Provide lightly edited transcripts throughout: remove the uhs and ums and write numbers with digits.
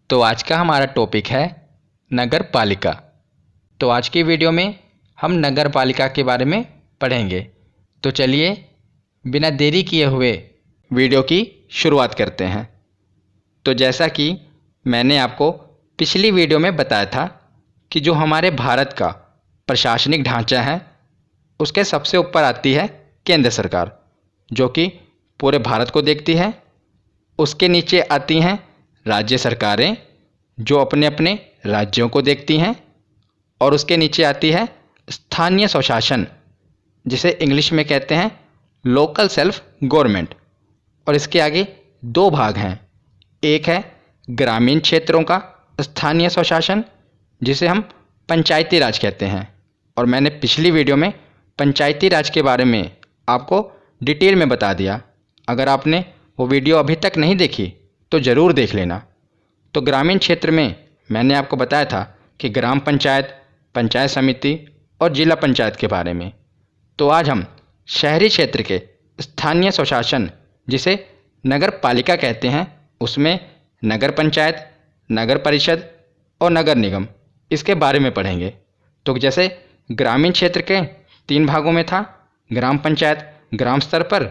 तो आज का हमारा टॉपिक है नगर पालिका। तो आज की वीडियो में हम नगर पालिका के बारे में पढ़ेंगे। तो चलिए बिना देरी किए हुए वीडियो की शुरुआत करते हैं। तो जैसा कि मैंने आपको पिछली वीडियो में बताया था कि जो हमारे भारत का प्रशासनिक ढांचा है उसके सबसे ऊपर आती है केंद्र सरकार, जो कि पूरे भारत को देखती है। उसके नीचे आती हैं राज्य सरकारें, जो अपने अपने राज्यों को देखती हैं। और उसके नीचे आती है स्थानीय स्वशासन, जिसे इंग्लिश में कहते हैं लोकल सेल्फ गवर्नमेंट। और इसके आगे दो भाग हैं। एक है ग्रामीण क्षेत्रों का स्थानीय स्वशासन, जिसे हम पंचायती राज कहते हैं। और मैंने पिछली वीडियो में पंचायती राज के बारे में आपको डिटेल में बता दिया। अगर आपने वो वीडियो अभी तक नहीं देखी तो ज़रूर देख लेना। तो ग्रामीण क्षेत्र में मैंने आपको बताया था कि ग्राम पंचायत, पंचायत समिति और जिला पंचायत के बारे में। तो आज हम शहरी क्षेत्र के स्थानीय स्वशासन, जिसे नगर पालिका कहते हैं, उसमें नगर पंचायत, नगर परिषद और नगर निगम, इसके बारे में पढ़ेंगे। तो जैसे ग्रामीण क्षेत्र के 3 भागों में था, ग्राम पंचायत ग्राम स्तर पर,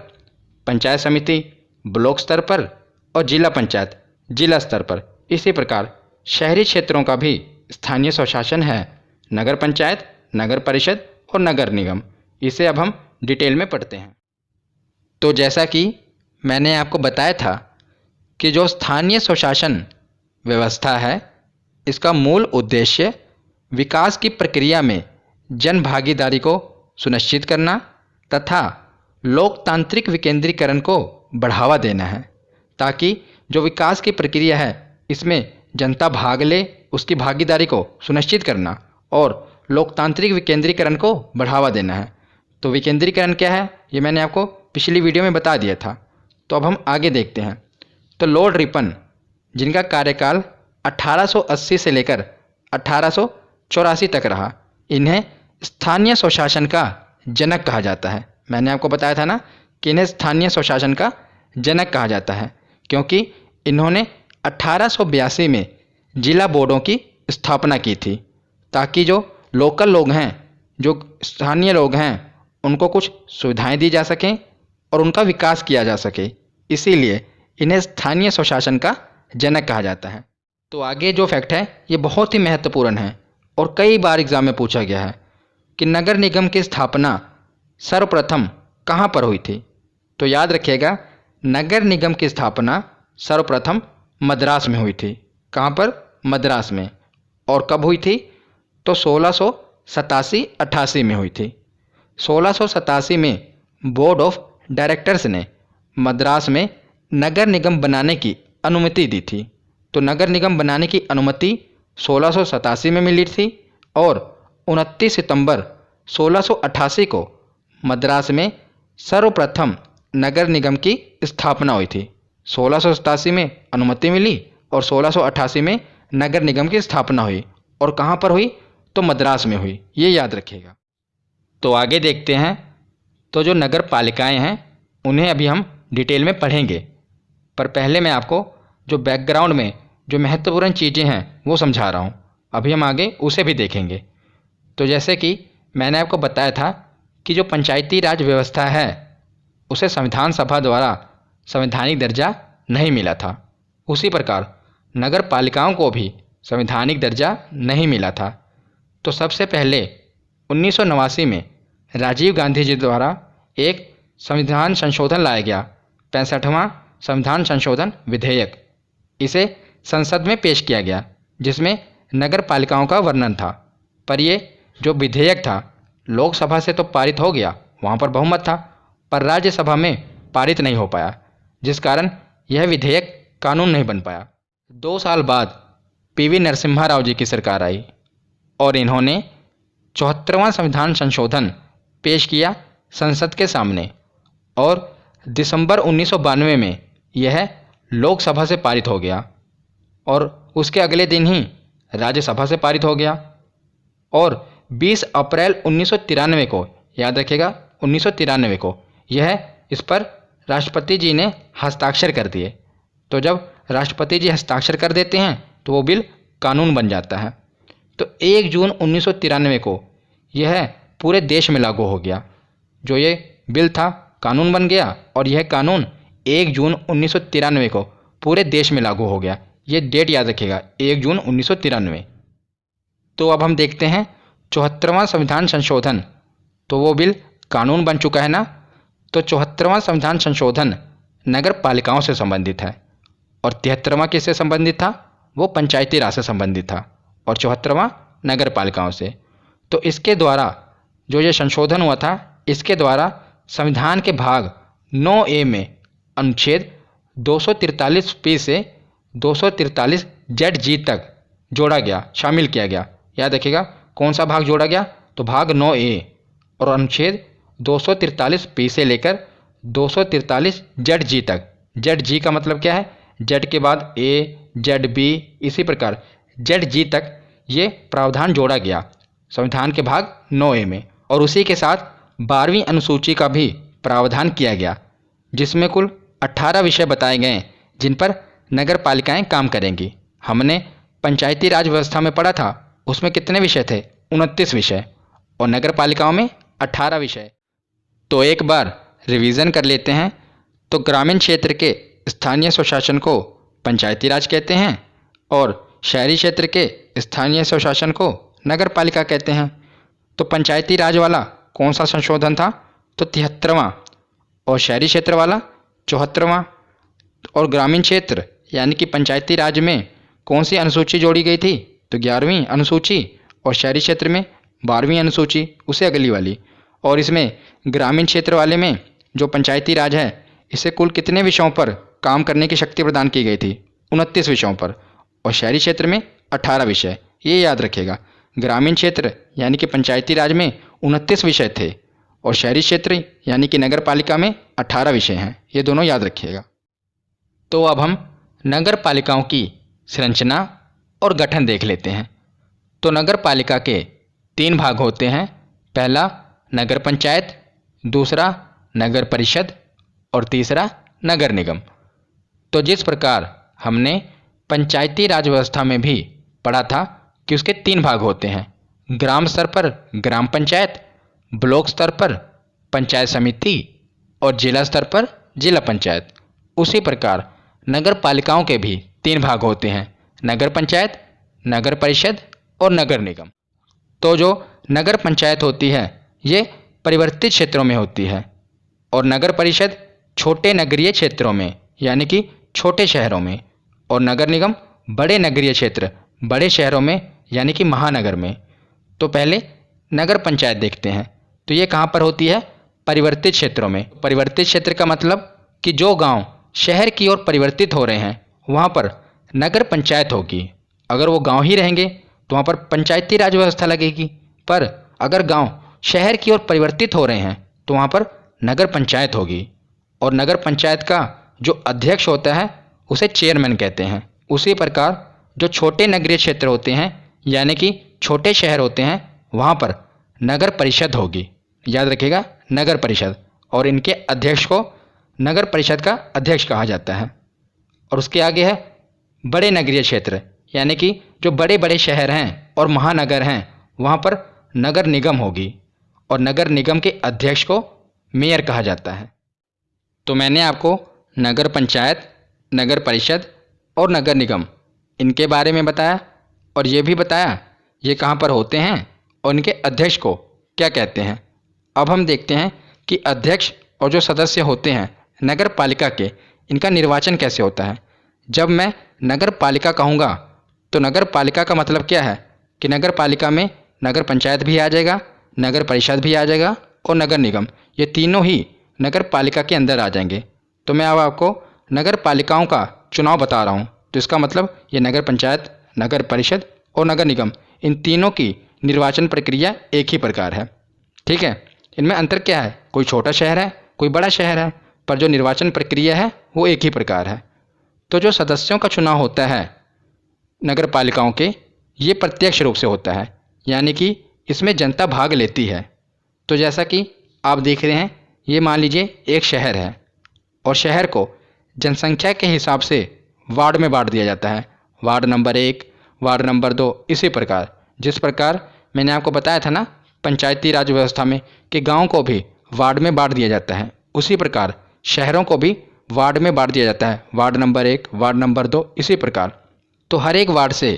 पंचायत समिति ब्लॉक स्तर पर और जिला पंचायत जिला स्तर पर। इसी प्रकार शहरी क्षेत्रों का भी स्थानीय स्वशासन है, नगर पंचायत, नगर परिषद और नगर निगम। इसे अब हम डिटेल में पढ़ते हैं। तो जैसा कि मैंने आपको बताया था कि जो स्थानीय स्वशासन व्यवस्था है, इसका मूल उद्देश्य विकास की प्रक्रिया में जन भागीदारी को सुनिश्चित करना तथा लोकतांत्रिक विकेंद्रीकरण को बढ़ावा देना है, ताकि जो विकास की प्रक्रिया है इसमें जनता भाग ले, उसकी भागीदारी को सुनिश्चित करना और लोकतांत्रिक विकेंद्रीकरण को बढ़ावा देना है। तो विकेंद्रीकरण क्या है, ये मैंने आपको पिछली वीडियो में बता दिया था। तो अब हम आगे देखते हैं। तो लॉर्ड रिपन, जिनका कार्यकाल 1880 से लेकर 1884 तक रहा, इन्हें स्थानीय स्वशासन का जनक कहा जाता है। मैंने आपको बताया था ना कि इन्हें स्थानीय स्वशासन का जनक कहा जाता है, क्योंकि इन्होंने 1882 में जिला बोर्डों की स्थापना की थी, ताकि जो लोकल लोग हैं, जो स्थानीय लोग हैं, उनको कुछ सुविधाएं दी जा सकें और उनका विकास किया जा सके। इसीलिए इन्हें स्थानीय स्वशासन का जनक कहा जाता है। तो आगे जो फैक्ट है ये बहुत ही महत्वपूर्ण है और कई बार एग्जाम में पूछा गया है कि नगर निगम की स्थापना सर्वप्रथम कहाँ पर हुई थी। तो याद रखिएगा, नगर निगम की स्थापना सर्वप्रथम मद्रास में हुई थी। कहाँ पर? मद्रास में। और कब हुई थी? तो 1687-88 में हुई थी। 1687 में बोर्ड ऑफ डायरेक्टर्स ने मद्रास में नगर निगम बनाने की अनुमति दी थी। तो नगर निगम बनाने की अनुमति 1687 में मिली थी और 29 सितंबर 1688 को मद्रास में सर्वप्रथम नगर निगम की स्थापना हुई थी। 1687 में अनुमति मिली और 1688 में नगर निगम की स्थापना हुई। और कहाँ पर हुई? तो मद्रास में हुई। ये याद रखिएगा। तो आगे देखते हैं। तो जो नगर पालिकाएँ हैं उन्हें अभी हम डिटेल में पढ़ेंगे, पर पहले मैं आपको जो बैकग्राउंड में जो महत्वपूर्ण चीज़ें हैं वो समझा रहा हूँ। अभी हम आगे उसे भी देखेंगे। तो जैसे कि मैंने आपको बताया था कि जो पंचायती राज व्यवस्था है उसे संविधान सभा द्वारा संवैधानिक दर्जा नहीं मिला था। उसी प्रकार नगर पालिकाओं को भी संवैधानिक दर्जा नहीं मिला था। तो सबसे पहले 1989 में राजीव गांधी जी द्वारा एक संविधान संशोधन लाया गया, 65वां संविधान संशोधन विधेयक। इसे संसद में पेश किया गया, जिसमें नगर पालिकाओं का वर्णन था। पर ये जो विधेयक था लोकसभा से तो पारित हो गया, वहाँ पर बहुमत था, पर राज्यसभा में पारित नहीं हो पाया, जिस कारण यह विधेयक कानून नहीं बन पाया। 2 साल बाद पीवी नरसिम्हा राव जी की सरकार आई और इन्होंने 74वां संविधान संशोधन पेश किया संसद के सामने और दिसंबर 1992 में यह लोकसभा से पारित हो गया और उसके अगले दिन ही राज्यसभा से पारित हो गया। और 20 अप्रैल 1993 को, याद रखिएगा 1993 को, यह इस पर राष्ट्रपति जी ने हस्ताक्षर कर दिए। तो जब राष्ट्रपति जी हस्ताक्षर कर देते हैं तो वो बिल कानून बन जाता है। तो 1 जून 1993 को यह पूरे देश में लागू हो गया। जो ये बिल था कानून बन गया और यह कानून 1 जून 1993 को पूरे देश में लागू हो गया। ये डेट याद रखिएगा, 1 जून 1993। तो अब हम देखते हैं 74वां संविधान संशोधन। तो वो बिल कानून बन चुका है ना। तो 74वां संविधान संशोधन नगर पालिकाओं से संबंधित है और 73वां किससे संबंधित था? वो पंचायती राज से संबंधित था और 74वां नगर पालिकाओं से। तो इसके द्वारा जो ये संशोधन हुआ था, इसके द्वारा संविधान के भाग 9A में अनुच्छेद 243 से 243 तक जोड़ा गया, शामिल किया गया। याद रखिएगा कौन सा भाग जोड़ा गया? तो भाग 9A और अनुच्छेद 243 से लेकर 243 तक। ZG का मतलब क्या है? जेड के बाद A, ZB, इसी प्रकार ZG तक ये प्रावधान जोड़ा गया संविधान के भाग 9A में। और उसी के साथ 12वीं अनुसूची का भी प्रावधान किया गया, जिसमें कुल 18 विषय बताए गए जिन पर नगर पालिकाएँ काम करेंगी। हमने पंचायती राज व्यवस्था में पढ़ा था, उसमें कितने विषय थे? 29 विषय, और नगर पालिकाओं में 18 विषय। तो एक बार रिवीजन कर लेते हैं। तो ग्रामीण क्षेत्र के स्थानीय स्वशासन को पंचायती राज कहते हैं और शहरी क्षेत्र के स्थानीय स्वशासन को नगर पालिका कहते हैं। तो पंचायती राज वाला कौन सा संशोधन था? तो 73वां, और शहरी क्षेत्र वाला 74वां। और ग्रामीण क्षेत्र यानी कि पंचायती राज में कौन सी अनुसूची जोड़ी गई थी? तो 11वीं अनुसूची, और शहरी क्षेत्र में 12वीं अनुसूची, उसे अगली वाली। और इसमें ग्रामीण क्षेत्र वाले में जो पंचायती राज है, इसे कुल कितने विषयों पर काम करने की शक्ति प्रदान की गई थी? 29 विषयों पर। और शहरी क्षेत्र में 18 विषय। ये याद रखिएगा, ग्रामीण क्षेत्र यानी कि पंचायती राज में 29 विषय थे और शहरी क्षेत्र यानी कि नगर पालिका में 18 विषय हैं। ये दोनों याद रखिएगा। तो अब हम नगर पालिकाओं की संरचना और गठन देख लेते हैं। तो नगर पालिका के 3 भाग होते हैं। पहला नगर पंचायत, दूसरा नगर परिषद और तीसरा नगर निगम। तो जिस प्रकार हमने पंचायती राज व्यवस्था में भी पढ़ा था कि उसके 3 भाग होते हैं, ग्राम स्तर पर ग्राम पंचायत, ब्लॉक स्तर पर पंचायत समिति और जिला स्तर पर जिला पंचायत, उसी प्रकार नगर पालिकाओं के भी 3 भाग होते हैं, नगर पंचायत, नगर परिषद और नगर निगम। तो जो नगर पंचायत होती है ये परिवर्तित क्षेत्रों में होती है और नगर परिषद छोटे नगरीय क्षेत्रों में यानी कि छोटे शहरों में, और नगर निगम बड़े नगरीय क्षेत्र बड़े शहरों में यानी कि महानगर में। तो पहले नगर पंचायत देखते हैं। तो ये कहाँ पर होती है? परिवर्तित क्षेत्रों में। परिवर्तित क्षेत्र का मतलब कि जो गांव शहर की ओर परिवर्तित हो रहे हैं वहाँ पर नगर पंचायत होगी। अगर वो गांव ही रहेंगे तो वहाँ पर पंचायती राज व्यवस्था लगेगी, पर अगर गांव शहर की ओर परिवर्तित हो रहे हैं तो वहाँ पर नगर पंचायत होगी। और नगर पंचायत का जो अध्यक्ष होता है उसे चेयरमैन कहते हैं। उसी प्रकार जो छोटे नगरीय क्षेत्र होते हैं यानी कि छोटे शहर होते हैं वहाँ पर नगर परिषद होगी। याद रखिएगा, नगर परिषद, और इनके अध्यक्ष को नगर परिषद का अध्यक्ष कहा जाता है। और उसके आगे है बड़े नगरीय क्षेत्र यानी कि जो बड़े बड़े शहर हैं और महानगर हैं वहाँ पर नगर निगम होगी और नगर निगम के अध्यक्ष को मेयर कहा जाता है। तो मैंने आपको नगर पंचायत, नगर परिषद और नगर निगम इनके बारे में बताया और ये भी बताया ये कहाँ पर होते हैं और इनके अध्यक्ष को क्या कहते हैं। अब हम देखते हैं कि अध्यक्ष और जो सदस्य होते हैं नगर पालिका के, इनका निर्वाचन कैसे होता है। जब मैं नगर पालिका कहूँगा तो नगर पालिका का मतलब क्या है कि नगर पालिका में नगर पंचायत भी आ जाएगा, नगर परिषद भी आ जाएगा और नगर निगम, ये तीनों ही नगर पालिका के अंदर आ जाएंगे। तो मैं अब आपको नगर पालिकाओं का चुनाव बता रहा हूँ। तो इसका मतलब ये नगर पंचायत, नगर परिषद और नगर निगम, इन तीनों की निर्वाचन प्रक्रिया एक ही प्रकार है। ठीक है, इनमें अंतर क्या है? कोई छोटा शहर है, कोई बड़ा शहर है, पर जो निर्वाचन प्रक्रिया है वो एक ही प्रकार है। तो जो सदस्यों का चुनाव होता है नगर पालिकाओं के, ये प्रत्यक्ष रूप से होता है, यानी कि इसमें जनता भाग लेती है। तो जैसा कि आप देख रहे हैं, ये मान लीजिए एक शहर है और शहर को जनसंख्या के हिसाब से वार्ड में बांट दिया जाता है। वार्ड नंबर 1, वार्ड नंबर 2, इसी प्रकार। जिस प्रकार मैंने आपको बताया था ना पंचायती राज व्यवस्था में कि गांव को भी वार्ड में बांट दिया जाता है, उसी प्रकार शहरों को भी वार्ड में बांट दिया जाता है, वार्ड नंबर 1, वार्ड नंबर 2, इसी प्रकार। तो हर एक वार्ड से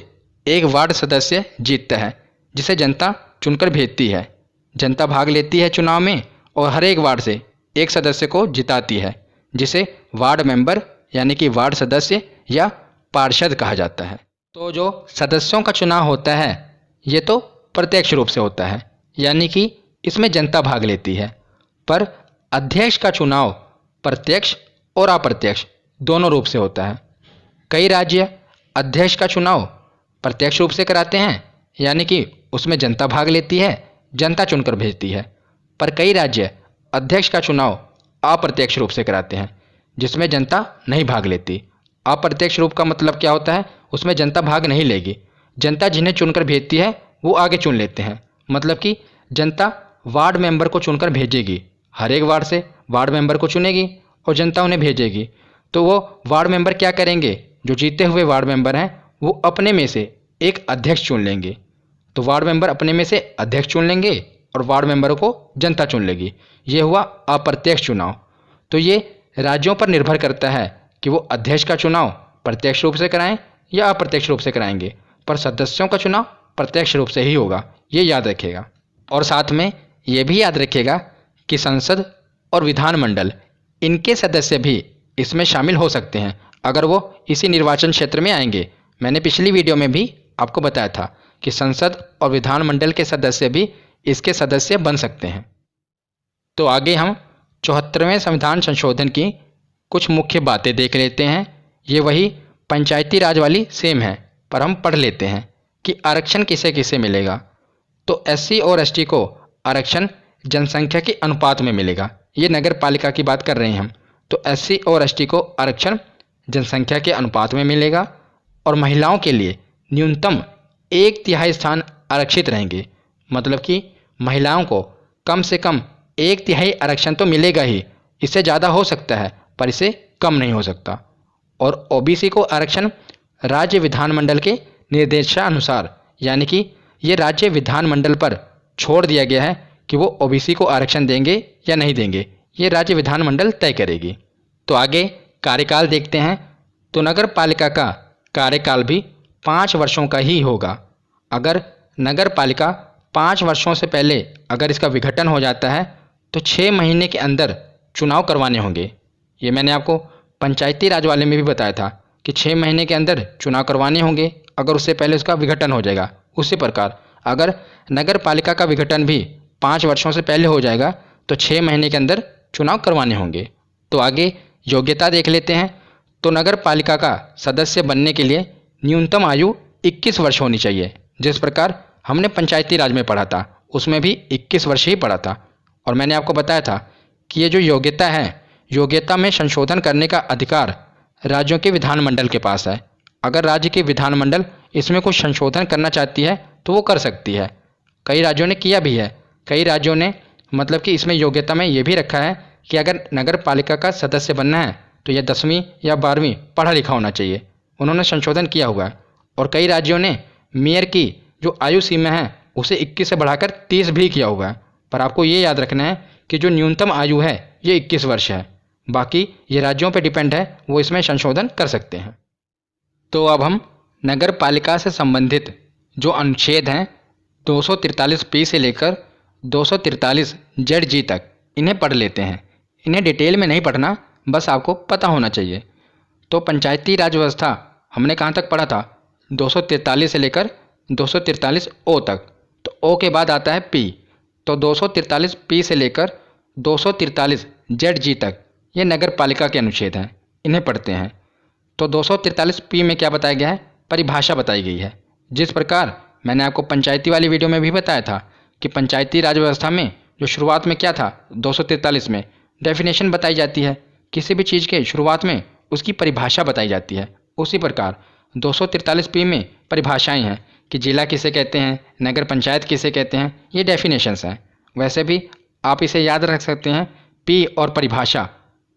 एक वार्ड सदस्य जीतता है जिसे जनता चुनकर भेजती है। जनता भाग लेती है चुनाव में और हर एक वार्ड से एक सदस्य को जिताती है जिसे वार्ड मेंबर यानी कि वार्ड सदस्य या पार्षद कहा जाता है। तो जो सदस्यों का चुनाव होता है ये तो प्रत्यक्ष रूप से होता है यानी कि इसमें जनता भाग लेती है, पर अध्यक्ष का चुनाव प्रत्यक्ष और अप्रत्यक्ष दोनों रूप से होता है। कई राज्य अध्यक्ष का चुनाव प्रत्यक्ष रूप से कराते हैं यानी कि उसमें जनता भाग लेती है, जनता चुनकर भेजती है, पर कई राज्य अध्यक्ष का चुनाव अप्रत्यक्ष रूप से कराते हैं जिसमें जनता नहीं भाग लेती। अप्रत्यक्ष रूप का मतलब क्या होता है, उसमें जनता भाग नहीं लेगी, जनता जिन्हें चुनकर भेजती है वो आगे चुन लेते हैं। मतलब कि जनता वार्ड मेंबर को चुनकर भेजेगी, हर एक वार्ड से वार्ड मेंबर को चुनेगी और जनता उन्हें भेजेगी। तो वो वार्ड मेंबर क्या करेंगे, जो जीते हुए वार्ड मेंबर हैं वो अपने में से एक अध्यक्ष चुन लेंगे। तो वार्ड मेंबर अपने में से अध्यक्ष चुन लेंगे और वार्ड मेंबरों को जनता चुन लेगी। ये हुआ अप्रत्यक्ष चुनाव। तो ये राज्यों पर निर्भर करता है कि वो अध्यक्ष का चुनाव प्रत्यक्ष रूप से कराएं या अप्रत्यक्ष रूप से कराएंगे, पर सदस्यों का चुनाव प्रत्यक्ष रूप से ही होगा, ये याद रखिएगा। और साथ में ये भी याद रखिएगा कि संसद और विधानमंडल इनके सदस्य भी इसमें शामिल हो सकते हैं अगर वो इसी निर्वाचन क्षेत्र में आएंगे। मैंने पिछली वीडियो में भी आपको बताया था कि संसद और विधानमंडल के सदस्य भी इसके सदस्य बन सकते हैं। तो आगे हम 74वें संविधान संशोधन की कुछ मुख्य बातें देख लेते हैं। ये वही पंचायती राज वाली सेम है, पर हम पढ़ लेते हैं कि आरक्षण किसे किसे मिलेगा। तो एससी और एसटी को आरक्षण जनसंख्या के अनुपात में मिलेगा। ये नगर पालिका की बात कर रहे हैं हम। तो एससी और एसटी को आरक्षण जनसंख्या के अनुपात में मिलेगा और महिलाओं के लिए न्यूनतम 1/3 स्थान आरक्षित रहेंगे। मतलब कि महिलाओं को कम से कम 1/3 आरक्षण तो मिलेगा ही, इससे ज़्यादा हो सकता है पर इससे कम नहीं हो सकता। और ओबीसी को आरक्षण राज्य विधानमंडल के निर्देशानुसार, यानी कि ये राज्य विधानमंडल पर छोड़ दिया गया है कि वो ओबीसी को आरक्षण देंगे या नहीं देंगे, ये राज्य विधानमंडल तय करेगी। तो आगे कार्यकाल देखते हैं। तो नगर पालिका का कार्यकाल भी 5 वर्षों का ही होगा। अगर नगर पालिका 5 वर्षों से पहले अगर इसका विघटन हो जाता है तो 6 महीने के अंदर चुनाव करवाने होंगे। ये मैंने आपको पंचायती राज वाले में भी बताया था कि 6 महीने के अंदर चुनाव करवाने होंगे अगर उससे पहले उसका विघटन हो जाएगा। उसी प्रकार अगर नगर पालिका का विघटन भी 5 वर्षों से पहले हो जाएगा तो 6 महीने के अंदर चुनाव करवाने होंगे। तो आगे योग्यता देख लेते हैं। तो नगर पालिका का सदस्य बनने के लिए न्यूनतम आयु 21 वर्ष होनी चाहिए। जिस प्रकार हमने पंचायती राज में पढ़ा था उसमें भी 21 वर्ष ही पढ़ा था। और मैंने आपको बताया था कि ये जो योग्यता है, योग्यता में संशोधन करने का अधिकार राज्यों के विधानमंडल के पास है। अगर राज्य के विधानमंडल इसमें कुछ संशोधन करना चाहती है तो वो कर सकती है। कई राज्यों ने किया भी है। कई राज्यों ने मतलब कि इसमें योग्यता में ये भी रखा है कि अगर नगर पालिका का सदस्य बनना है तो यह 10वीं या 12वीं पढ़ा लिखा होना चाहिए। उन्होंने संशोधन किया हुआ है। और कई राज्यों ने मेयर की जो आयु सीमा है उसे 21 से बढ़ाकर 30 भी किया हुआ है। पर आपको ये याद रखना है कि जो न्यूनतम आयु है ये 21 वर्ष है। बाकी ये राज्यों पर डिपेंड है, वो इसमें संशोधन कर सकते हैं। तो अब हम नगर पालिका से संबंधित जो अनुच्छेद हैं 243 से लेकर 243 तक इन्हें पढ़ लेते हैं। इन्हें डिटेल में नहीं पढ़ना, बस आपको पता होना चाहिए। तो पंचायती राज व्यवस्था हमने कहाँ तक पढ़ा था, 243 से लेकर 243 ओ तक। तो ओ के बाद आता है पी। तो 243 पी से लेकर 243 तक ये नगर पालिका के अनुच्छेद हैं, इन्हें पढ़ते हैं। तो 243 पी में क्या बताया गया है, परिभाषा बताई गई है। जिस प्रकार मैंने आपको पंचायती वाली वीडियो में भी बताया था कि पंचायती राज व्यवस्था में जो शुरुआत में क्या था 243 में डेफिनेशन बताई जाती है, किसी भी चीज़ के शुरुआत में उसकी परिभाषा बताई जाती है। उसी प्रकार 243 पी में परिभाषाएं हैं कि जिला किसे कहते हैं, नगर पंचायत किसे कहते हैं, ये डेफिनेशंस हैं। वैसे भी आप इसे याद रख सकते हैं, पी और परिभाषा,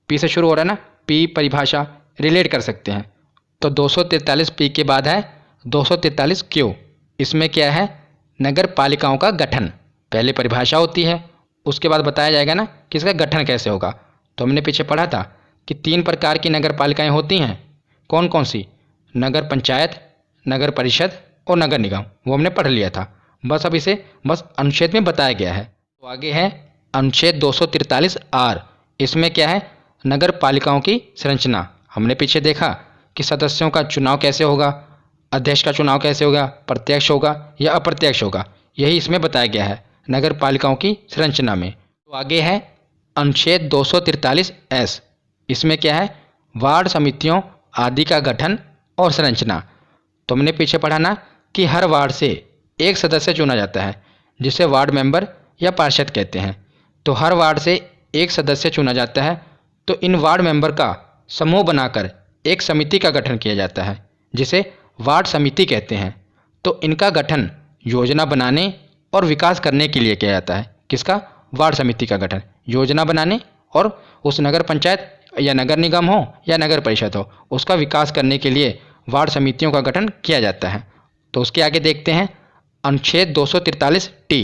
पी से शुरू हो रहा है ना, पी परिभाषा रिलेट कर सकते हैं। तो 243 पी के बाद है 243 क्यू। इसमें क्या है, नगर पालिकाओं का गठन। पहले परिभाषा होती है, उसके बाद बताया जाएगा ना कि इसका गठन कैसे होगा। तो हमने पीछे पढ़ा था कि 3 प्रकार की नगर पालिकाएँ होती हैं। कौन कौन सी? नगर पंचायत, नगर परिषद और नगर निगम। वो हमने पढ़ लिया था। बस अब इसे अनुच्छेद में बताया गया है। तो आगे है अनुच्छेद 243 आर। इसमें क्या है, नगर पालिकाओं की संरचना। हमने पीछे देखा कि सदस्यों का चुनाव कैसे होगा, अध्यक्ष का चुनाव कैसे होगा, प्रत्यक्ष होगा या अप्रत्यक्ष होगा, यही इसमें बताया गया है नगर पालिकाओं की संरचना में। तो आगे है अनुच्छेद 243 एस। इसमें क्या है, वार्ड समितियों आदि का गठन और संरचना। तो हमने पीछे पढ़ा ना कि हर वार्ड से एक सदस्य चुना जाता है, जिसे वार्ड मेंबर या पार्षद कहते हैं। तो हर वार्ड से एक सदस्य चुना जाता है। तो इन वार्ड मेंबर का समूह बनाकर एक समिति का गठन किया जाता है, जिसे वार्ड समिति कहते हैं। तो इनका गठन योजना बनाने और विकास करने के लिए किया जाता है। किसका? वार्ड समिति का गठन योजना बनाने और उस नगर पंचायत या नगर निगम हो या नगर परिषद हो, उसका विकास करने के लिए वार्ड समितियों का गठन किया जाता है। तो उसके आगे देखते हैं अनुच्छेद 243 टी।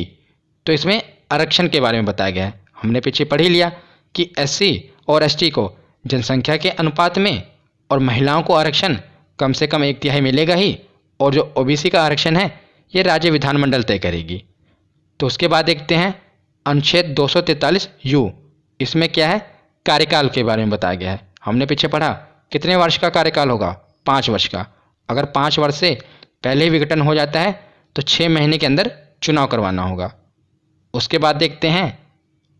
तो इसमें आरक्षण के बारे में बताया गया है। हमने पीछे पढ़ ही लिया कि एससी और एसटी को जनसंख्या के अनुपात में और महिलाओं को आरक्षण कम से कम 1/3 मिलेगा ही, और जो ओबीसी का आरक्षण है ये राज्य विधानमंडल तय करेगी। तो उसके बाद देखते हैं अनुच्छेद 243 यू। इसमें क्या है, कार्यकाल के बारे में बताया गया है। हमने पीछे पढ़ा कितने वर्ष का कार्यकाल होगा, 5 वर्ष का। अगर 5 वर्ष से पहले ही विघटन हो जाता है तो 6 महीने के अंदर चुनाव करवाना होगा। उसके बाद देखते हैं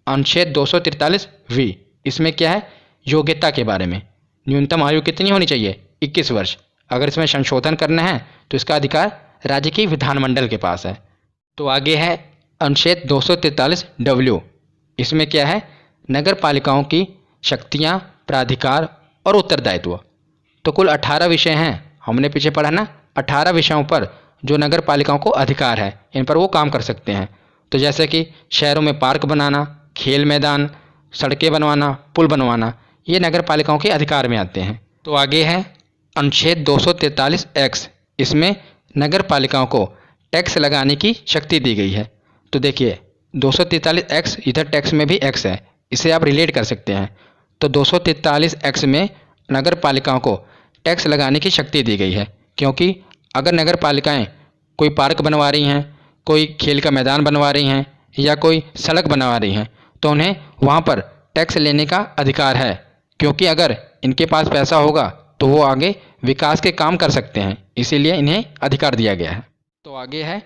अनुच्छेद 243 वी। इसमें क्या है, योग्यता के बारे में। न्यूनतम आयु कितनी होनी चाहिए, 21 वर्ष। अगर इसमें संशोधन करना है तो इसका अधिकार राज्य की विधानमंडल के पास है। तो आगे है अनुच्छेद 243 डब्ल्यू। इसमें क्या है, नगर पालिकाओं की शक्तियाँ, प्राधिकार और उत्तरदायित्व। तो कुल 18 विषय हैं। हमने पीछे पढ़ा ना, 18 विषयों पर जो नगर पालिकाओं को अधिकार है, इन पर वो काम कर सकते हैं। तो जैसे कि शहरों में पार्क बनाना, खेल मैदान, सड़कें बनवाना, पुल बनवाना, ये नगर पालिकाओं के अधिकार में आते हैं। तो आगे है अनुच्छेद 243 एक्स। इसमें नगर पालिकाओं को टैक्स लगाने की शक्ति दी गई है। तो देखिए 243 एक्स, इधर टैक्स में भी एक्स है, इसे आप रिलेट कर सकते हैं। तो 243 एक्स में नगर पालिकाओं को टैक्स लगाने की शक्ति दी गई है, क्योंकि अगर नगर पालिकाएँ कोई पार्क बनवा रही हैं, कोई खेल का मैदान बनवा रही हैं या कोई सड़क बनवा रही हैं, तो उन्हें वहाँ पर टैक्स लेने का अधिकार है। क्योंकि अगर इनके पास पैसा होगा तो वो आगे विकास के काम कर सकते हैं, इसीलिए इन्हें अधिकार दिया गया है। तो आगे है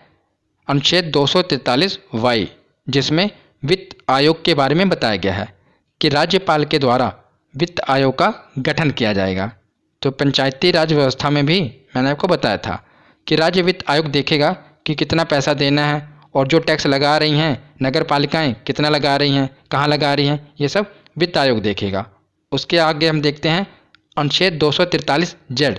अनुच्छेद 243 वाई, जिसमें वित्त आयोग के बारे में बताया गया है कि राज्यपाल के द्वारा वित्त आयोग का गठन किया जाएगा। तो पंचायती राज व्यवस्था में भी मैंने आपको बताया था कि राज्य वित्त आयोग देखेगा कि कितना पैसा देना है, और जो टैक्स लगा रही हैं नगर पालिकाएँ कितना लगा रही हैं, कहाँ लगा रही हैं, ये सब वित्त आयोग देखेगा। उसके आगे हम देखते हैं अनुच्छेद 243 जेड।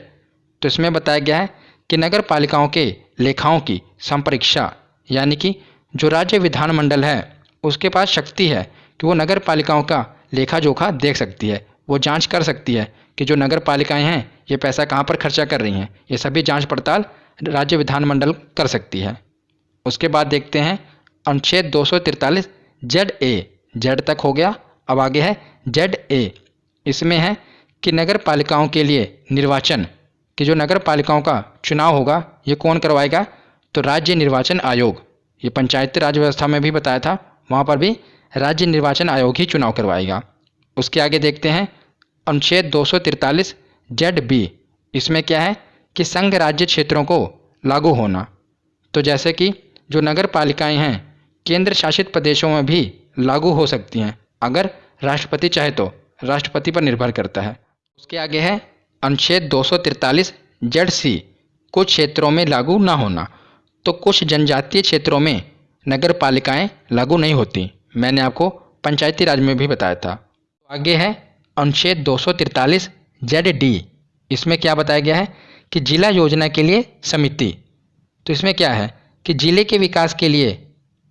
तो इसमें बताया गया है कि नगर पालिकाओं के लेखाओं की संपरीक्षा, यानी कि जो राज्य विधानमंडल है उसके पास शक्ति है कि वो नगर पालिकाओं का लेखा जोखा देख सकती है। वो जांच कर सकती है कि जो नगर पालिकाएँ हैं ये पैसा कहाँ पर खर्चा कर रही हैं। ये सभी जांच पड़ताल राज्य विधानमंडल कर सकती है। उसके बाद देखते हैं अनुच्छेद 243 जेड ए। जेड तक हो गया, अब आगे है जेड ए। इसमें है कि नगर पालिकाओं के लिए निर्वाचन, कि जो नगर पालिकाओं का चुनाव होगा ये कौन करवाएगा, तो राज्य निर्वाचन आयोग। ये पंचायती राज व्यवस्था में भी बताया था, वहाँ पर भी राज्य निर्वाचन आयोग ही चुनाव करवाएगा। उसके आगे देखते हैं अनुच्छेद 243 जेड बी। इसमें क्या है कि संघ राज्य क्षेत्रों को लागू होना। तो जैसे कि जो नगर पालिकाएँ हैं केंद्र शासित प्रदेशों में भी लागू हो सकती हैं, अगर राष्ट्रपति चाहे तो। राष्ट्रपति पर निर्भर करता है। उसके आगे है अनुच्छेद 243 जेड सी, कुछ क्षेत्रों में लागू ना होना। तो कुछ जनजातीय क्षेत्रों में नगर पालिकाएँ लागू नहीं होती, मैंने आपको पंचायती राज में भी बताया था। आगे है अनुच्छेद 243 जेड डी। इसमें क्या बताया गया है कि जिला योजना के लिए समिति। तो इसमें क्या है कि जिले के विकास के लिए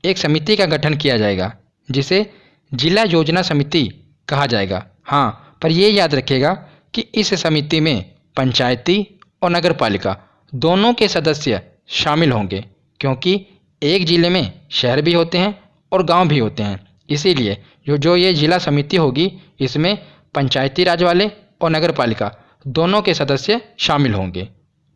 एक समिति का गठन किया जाएगा, जिसे जिला योजना समिति कहा जाएगा। हाँ, पर ये याद रखिएगा कि इस समिति में पंचायती और नगर पालिका दोनों के सदस्य शामिल होंगे, क्योंकि एक ज़िले में शहर भी होते हैं और गांव भी होते हैं। इसीलिए जो ये जिला समिति होगी इसमें पंचायती राज वाले और नगर पालिका दोनों के सदस्य शामिल होंगे।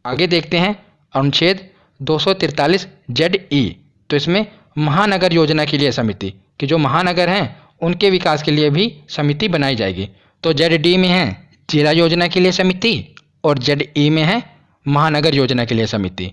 आगे देखते हैं अनुच्छेद 243 ZE। तो इसमें महानगर योजना के लिए समिति कि जो महानगर हैं उनके विकास के लिए भी समिति बनाई जाएगी। तो ZD में है जिला योजना के लिए समिति और ZE में है महानगर योजना के लिए समिति।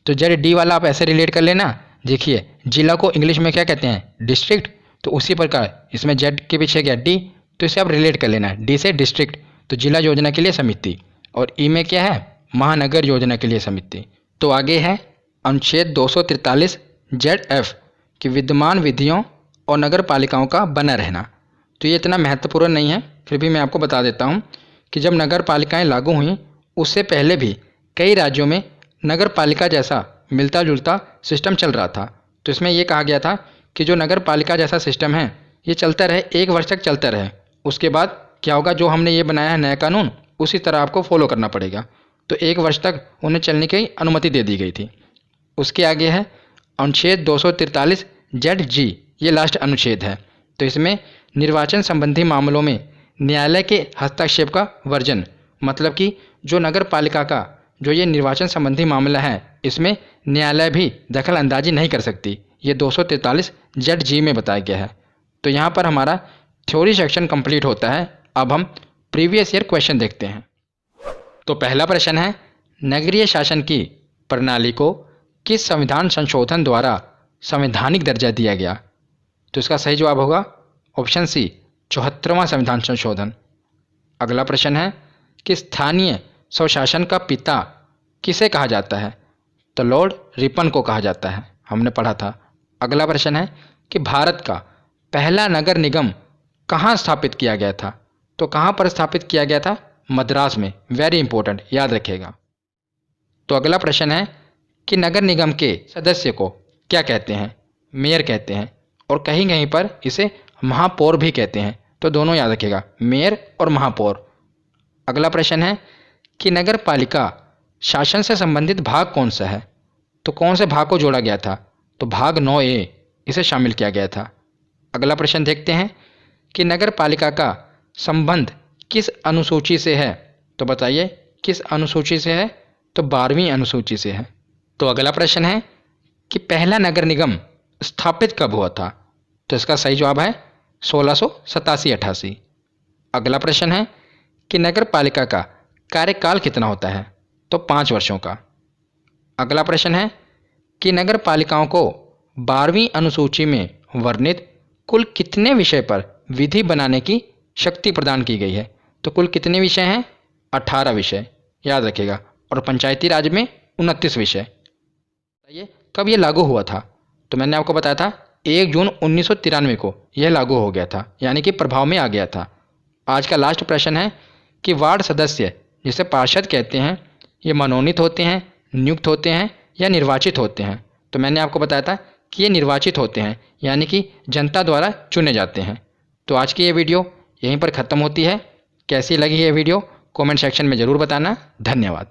तो ZD वाला आप ऐसे रिलेट कर लेना। देखिए जिला को इंग्लिश में क्या कहते हैं, डिस्ट्रिक्ट। तो उसी प्रकार इसमें Z के पीछे क्या D, तो इसे आप रिलेट कर लेना। D से डिस्ट्रिक्ट, तो जिला योजना के लिए समिति, और E में क्या है, महानगर योजना के लिए समिति। तो आगे है अनुच्छेद 243 ZF कि विद्यमान विधियों और नगर पालिकाओं का बना रहना। तो ये इतना महत्वपूर्ण नहीं है, फिर भी मैं आपको बता देता हूँ कि जब नगर पालिकाएँ लागू हुई उससे पहले भी कई राज्यों में नगर पालिका जैसा मिलता जुलता सिस्टम चल रहा था। तो इसमें यह कहा गया था कि जो नगर पालिका जैसा सिस्टम है ये चलता रहे, 1 वर्ष तक चलता रहे। उसके बाद क्या होगा, जो हमने ये बनाया है नया कानून उसी तरह आपको फॉलो करना पड़ेगा। तो 1 वर्ष तक उन्हें चलने की अनुमति दे दी गई थी। उसके आगे है अनुच्छेद 243 ZG, ये लास्ट अनुच्छेद है। तो इसमें निर्वाचन संबंधी मामलों में न्यायालय के हस्तक्षेप का वर्जन, मतलब कि जो नगर पालिका का जो ये निर्वाचन संबंधी मामला है इसमें न्यायालय भी दखल अंदाजी नहीं कर सकती। ये 243 ZG में बताया गया है। तो यहाँ पर हमारा थ्योरी सेक्शन कंप्लीट होता है। अब हम प्रीवियस ईयर क्वेश्चन देखते हैं। तो पहला प्रश्न है, नगरीय शासन की प्रणाली को किस संविधान संशोधन द्वारा संवैधानिक दर्जा दिया गया? तो इसका सही जवाब होगा ऑप्शन सी, 74वां संविधान संशोधन। अगला प्रश्न है कि स्थानीय स्वशासन का पिता किसे कहा जाता है? तो लॉर्ड रिपन को कहा जाता है, हमने पढ़ा था। अगला प्रश्न है कि भारत का पहला नगर निगम कहाँ स्थापित किया गया था? तो कहाँ पर स्थापित किया गया था? मद्रास में। वेरी इंपॉर्टेंट, याद रखिएगा। तो अगला प्रश्न है कि नगर निगम के सदस्य को क्या कहते हैं? मेयर कहते हैं, और कहीं कहीं पर इसे महापौर भी कहते हैं। तो दोनों याद रखिएगा, मेयर और महापौर। अगला प्रश्न है कि नगर पालिका शासन से संबंधित भाग कौन सा है? तो कौन से भाग को जोड़ा गया था? तो भाग 9A इसे शामिल किया गया था। अगला प्रश्न देखते हैं कि नगर पालिका का संबंध किस अनुसूची से है? तो बताइए किस अनुसूची से है? तो 12वीं अनुसूची से है। तो अगला प्रश्न है कि पहला नगर निगम स्थापित कब हुआ था? तो इसका सही जवाब है 1687-88। अगला प्रश्न है कि नगर पालिका का कार्यकाल कितना होता है? तो 5 वर्षों का। अगला प्रश्न है कि नगर पालिकाओं को 12वीं अनुसूची में वर्णित कुल कितने विषय पर विधि बनाने की शक्ति प्रदान की गई है? तो कुल कितने विषय हैं? 18 विषय, याद रखिएगा। और पंचायती राज में 29 विषय। बताइए कब ये लागू हुआ था? तो मैंने आपको बताया था 1 जून 1993 को यह लागू हो गया था, यानी कि प्रभाव में आ गया था। आज का लास्ट प्रश्न है कि वार्ड सदस्य जिसे पार्षद कहते हैं ये मनोनीत होते हैं, नियुक्त होते हैं या निर्वाचित होते हैं? तो मैंने आपको बताया था कि ये निर्वाचित होते हैं, यानी कि जनता द्वारा चुने जाते हैं। तो आज की ये वीडियो यहीं पर ख़त्म होती है। कैसी लगी ये वीडियो कमेंट सेक्शन में ज़रूर बताना। धन्यवाद।